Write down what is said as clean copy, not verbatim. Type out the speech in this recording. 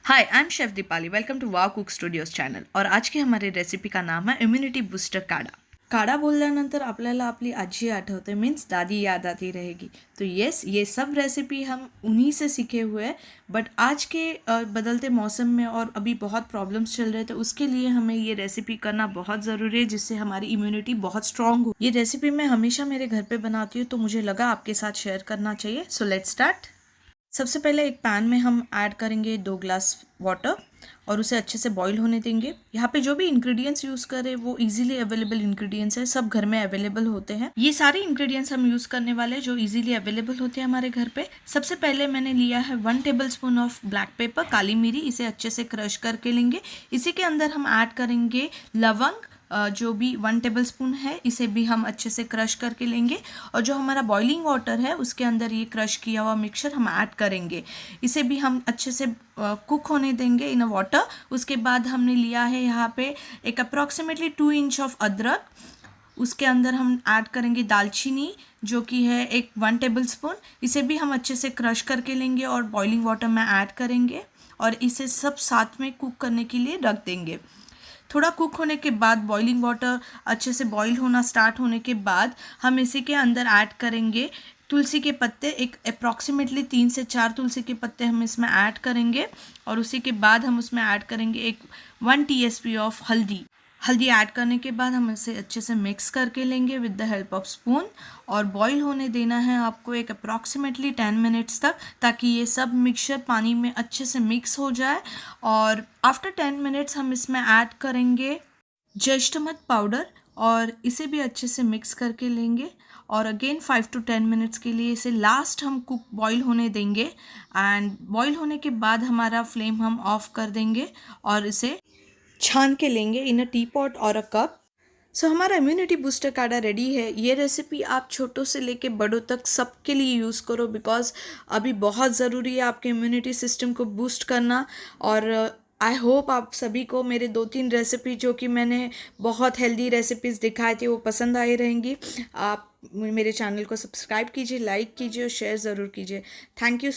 Hi I am chef Deepali. Welcome to wow cook studios channel. और आज की हमारी रेसिपी का नाम है इम्युनिटी बूस्टर काढ़ा। काढ़ा बोलल्यानंतर आपल्याला आपली आजी आठवते, मीन्स दादी याद आती रहेगी। तो येस, ये सब रेसिपी हम उन्हीं से सीखे हुए हैं। बट आज के बदलते मौसम में और अभी बहुत प्रॉब्लम्स चल रहे थे, उसके लिए हमें ये रेसिपी करना बहुत ज़रूरी है, जिससे हमारी इम्यूनिटी बहुत स्ट्रांग हो। ये रेसिपी मैं हमेशा मेरे घर पे बनाती हूँ, तो मुझे लगा आपके साथ शेयर करना चाहिए। So let's start. सबसे पहले एक पैन में हम ऐड करेंगे 2 ग्लास वाटर और उसे अच्छे से बॉईल होने देंगे। यहाँ पे जो भी इंग्रेडिएंट्स यूज़ करें वो इजीली अवेलेबल इंग्रेडिएंट्स है, सब घर में अवेलेबल होते हैं। ये सारे इंग्रेडिएंट्स हम यूज़ करने वाले हैं जो इजीली अवेलेबल होते हैं हमारे घर पे। सबसे पहले मैंने लिया है 1 टेबलस्पून ऑफ ब्लैक पेपर, काली मिरी। इसे अच्छे से क्रश करके लेंगे। इसी के अंदर हम ऐड करेंगे लवंग, जो भी 1 टेबलस्पून है, इसे भी हम अच्छे से क्रश करके लेंगे। और जो हमारा बॉइलिंग वाटर है उसके अंदर ये क्रश किया हुआ मिक्सचर हम ऐड करेंगे। इसे भी हम अच्छे से कुक होने देंगे इन अ वाटर। उसके बाद हमने लिया है यहाँ पे एक अप्रॉक्सीमेटली 2 इंच ऑफ अदरक। उसके अंदर हम ऐड करेंगे दालचीनी, जो कि है 1 टेबलस्पून। इसे भी हम अच्छे से क्रश करके लेंगे और बॉइलिंग वाटर में ऐड करेंगे और इसे सब साथ में कुक करने के लिए रख देंगे। थोड़ा कुक होने के बाद, बॉइलिंग वाटर अच्छे से बॉईल होना स्टार्ट होने के बाद, हम इसी के अंदर ऐड करेंगे तुलसी के पत्ते। एक अप्रॉक्सीमेटली 3 से 4 तुलसी के पत्ते हम इसमें ऐड करेंगे। और उसी के बाद हम उसमें ऐड करेंगे 1 टीएसपी ऑफ हल्दी। हल्दी ऐड करने के बाद हम इसे अच्छे से मिक्स करके लेंगे with the help of spoon. और बॉईल होने देना है आपको एक अप्रॉक्सीमेटली 10 मिनट्स तक, ताकि ये सब मिक्सचर पानी में अच्छे से मिक्स हो जाए। और आफ्टर 10 मिनट्स हम इसमें ऐड करेंगे जश्टमत पाउडर और इसे भी अच्छे से मिक्स करके लेंगे। और अगेन 5 to 10 मिनट्स के लिए इसे लास्ट हम कुक बॉईल होने देंगे। एंड बॉईल होने के बाद हमारा फ्लेम हम ऑफ कर देंगे और इसे छान के लेंगे इन अ टी पॉट और अ कप। सो हमारा इम्यूनिटी बूस्टर काढ़ा रेडी है। ये रेसिपी आप छोटों से लेके बड़ों तक सबके लिए यूज़ करो, बिकॉज अभी बहुत ज़रूरी है आपके इम्यूनिटी सिस्टम को बूस्ट करना। और आई होप आप सभी को मेरे 2-3 रेसिपी, जो कि मैंने बहुत हेल्दी रेसिपीज़ दिखाए थे, वो पसंद आई रहेंगी। आप मेरे चैनल को सब्सक्राइब कीजिए, लाइक कीजिए और शेयर ज़रूर कीजिए। Thank you.